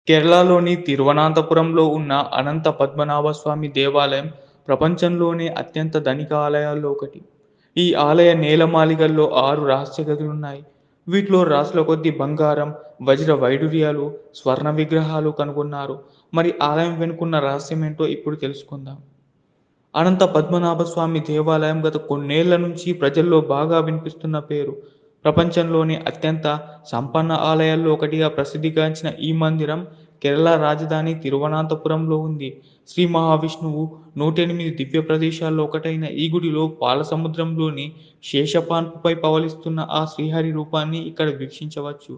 కేరళలోని తిరువనంతపురంలో ఉన్న అనంత పద్మనాభస్వామి దేవాలయం ప్రపంచంలోనే అత్యంత ధనిక ఆలయాల్లో ఒకటి. ఈ ఆలయ నేలమాళిగల్లో 6 రహస్య గదులున్నాయి. వీటిలో రాసుల కొద్దీ బంగారం, వజ్ర వైడూర్యాలు, స్వర్ణ విగ్రహాలు కనుగొన్నారు. మరి ఆలయం వెనుకున్న రహస్యమేంటో ఇప్పుడు తెలుసుకుందాం. అనంత పద్మనాభ స్వామి దేవాలయం గత కొన్నేళ్ల నుంచి ప్రజల్లో బాగా వినిపిస్తున్న పేరు. ప్రపంచంలోనే అత్యంత సంపన్న ఆలయాల్లో ఒకటిగా ప్రసిద్ధిగాంచిన ఈ మందిరం కేరళ రాజధాని తిరువనంతపురంలో ఉంది. శ్రీ మహావిష్ణువు 108 దివ్య ప్రదేశాల్లో ఒకటైన ఈ గుడిలో పాలసముద్రంలోని శేషపాన్పుపై పవళిస్తున్న ఆ శ్రీహరి రూపాన్ని ఇక్కడ వీక్షించవచ్చు.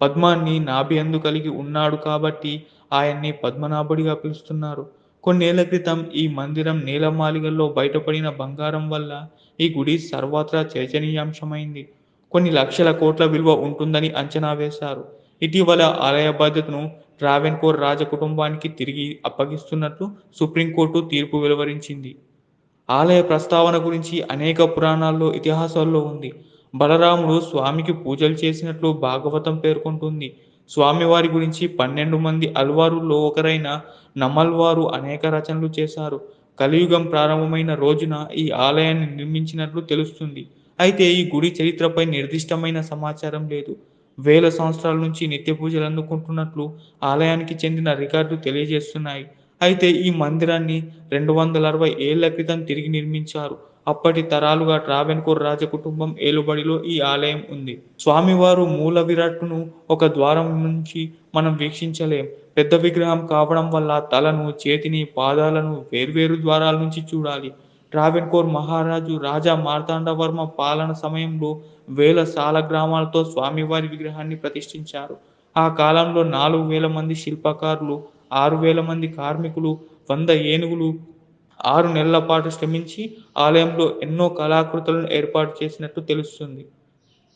పద్మాన్ని నాభి అందు కలిగి ఉన్నాడు కాబట్టి ఆయన్ని పద్మనాభుడిగా పిలుస్తున్నారు. కొన్నేళ్ల క్రితం ఈ మందిరం నేలమాళిగల్లో బయటపడిన బంగారం వల్ల ఈ గుడి సర్వత్రా చర్చనీయాంశమైంది. కొన్ని లక్షల కోట్ల విలువ ఉంటుందని అంచనా వేశారు. ఇటీవల ఆలయ బాధ్యతను ట్రావెన్కోర్ రాజకుటుంబానికి తిరిగి అప్పగిస్తున్నట్లు సుప్రీంకోర్టు తీర్పు వెలువరించింది. ఆలయ ప్రస్తావన గురించి అనేక పురాణాల్లో, ఇతిహాసాల్లో ఉంది. బలరాముడు స్వామికి పూజలు చేసినట్లు భాగవతం పేర్కొంటుంది. స్వామివారి గురించి 12 మంది ఆళ్వారుల్లో ఒకరైన నమ్మాళ్వారు అనేక రచనలు చేశారు. కలియుగం ప్రారంభమైన రోజున ఈ ఆలయాన్ని నిర్మించినట్లు తెలుస్తుంది. అయితే ఈ గుడి చరిత్రపై నిర్దిష్టమైన సమాచారం లేదు. వేల సంవత్సరాల నుంచి నిత్య పూజలు అందుకుంటున్నట్లు ఆలయానికి చెందిన రికార్డులు తెలియజేస్తున్నాయి. అయితే ఈ మందిరాన్ని 260 ఏళ్ల క్రితం తిరిగి నిర్మించారు. అప్పటి తరాలుగా ట్రావెన్కోర్ రాజకుటుంబం ఏలుబడిలో ఈ ఆలయం ఉంది. స్వామివారు మూల విరాట్టును ఒక ద్వారం నుంచి మనం వీక్షించలేం. పెద్ద విగ్రహం కావడం వల్ల తలను, చేతిని, పాదాలను వేర్వేరు ద్వారాల నుంచి చూడాలి. ట్రావెన్కోర్ మహారాజు రాజా మార్తాండవర్మ పాలన సమయంలో వేల సాలగ్రామాలతో స్వామివారి విగ్రహాన్ని ప్రతిష్ఠించారు. ఆ కాలంలో 4000 మంది శిల్పకారులు, 6000 మంది కార్మికులు, 100 ఏనుగులు 6 నెలల పాటు శ్రమించి ఆలయంలో ఎన్నో కళాకృతులను ఏర్పాటు చేసినట్టు తెలుస్తుంది.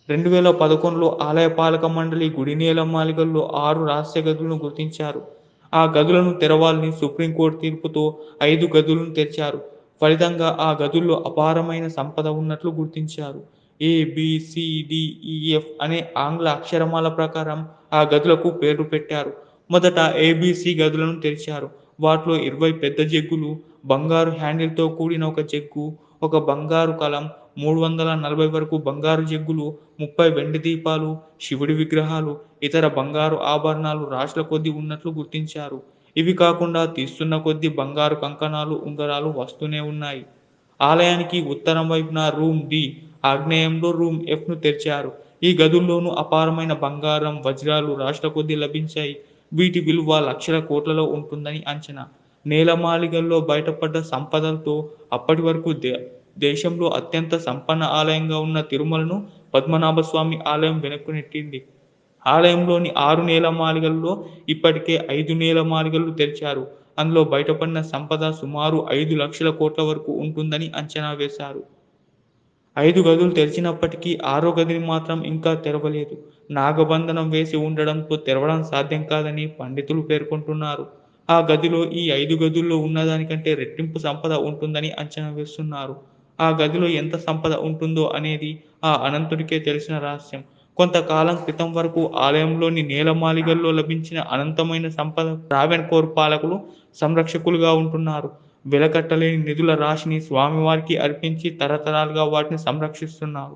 2011లో ఆలయ పాలక మండలి గుడి నేలమాళిగల్లో 6 రహస్య గదులను గుర్తించారు. ఆ గదులను తెరవాలని సుప్రీంకోర్టు తీర్పుతో 5 గదులను తెరిచారు. ఫలితంగా ఆ గదుల్లో అపారమైన సంపద ఉన్నట్లు గుర్తించారు. ఏ, బి, సి, డి, ఈ, ఎఫ్ అనే ఆంగ్ల అక్షరమాల ప్రకారం ఆ గదులకు పేర్లు పెట్టారు. మొదట ఏబీసీ గదులను తెరిచారు. వాటిలో 20 పెద్ద జగ్గులు, బంగారు హ్యాండిల్‌తో కూడిన ఒక జగ్గు, ఒక బంగారు కలం, 340 వరకు బంగారు జగ్గులు, 30 వెండి దీపాలు, శివుడి విగ్రహాలు, ఇతర బంగారు ఆభరణాలు రాశుల కొద్దీ ఉన్నట్లు గుర్తించారు. ఇవి కాకుండా తీస్తున్న కొద్దీ బంగారు కంకణాలు, ఉంగరాలు వస్తూనే ఉన్నాయి. ఆలయానికి ఉత్తరం వైపున రూమ్ డి, ఆగ్నేయంలో రూమ్ ఎఫ్‌ను తెరిచారు. ఈ గదుల్లోనూ అపారమైన బంగారం, వజ్రాలు రాశుల కొద్దీ లభించాయి. వీటి విలువ లక్షల కోట్లలో ఉంటుందని అంచనా. నేలమాళిగల్లో బయటపడ్డ సంపదలతో అప్పటి వరకు దేశంలో అత్యంత సంపన్న ఆలయంగా ఉన్న తిరుమలను పద్మనాభస్వామి ఆలయం వెనక్కు నెట్టింది. ఆలయంలోని 6 నేలమాళిగల్లో ఇప్పటికే 5 నేలమాళిగలు తెరిచారు. అందులో బయటపడిన సంపద సుమారు 5 లక్షల కోట్ల వరకు ఉంటుందని అంచనా వేశారు. 5 గదులు తెరిచినప్పటికీ ఆరో గదిని మాత్రం ఇంకా తెరవలేదు. నాగబంధనం వేసి ఉండడంతో తెరవడం సాధ్యం కాదని పండితులు పేర్కొంటున్నారు. ఆ గదిలో ఈ 5 గదుల్లో ఉన్నదానికంటే రెట్టింపు సంపద ఉంటుందని అంచనా వేస్తున్నారు. ఆ గదిలో ఎంత సంపద ఉంటుందో అనేది ఆ అనంతుడికే తెలిసిన రహస్యం. కొంతకాలం క్రితం వరకు ఆలయంలోని నేలమాళిగల్లో లభించిన అనంతమైన సంపద ట్రావెన్కోర్ పాలకులు సంరక్షకులుగా ఉంటున్నారు. వెలకట్టలేని నిధుల రాశిని స్వామివారికి అర్పించి తరతరాలుగా వాటిని సంరక్షిస్తున్నారు.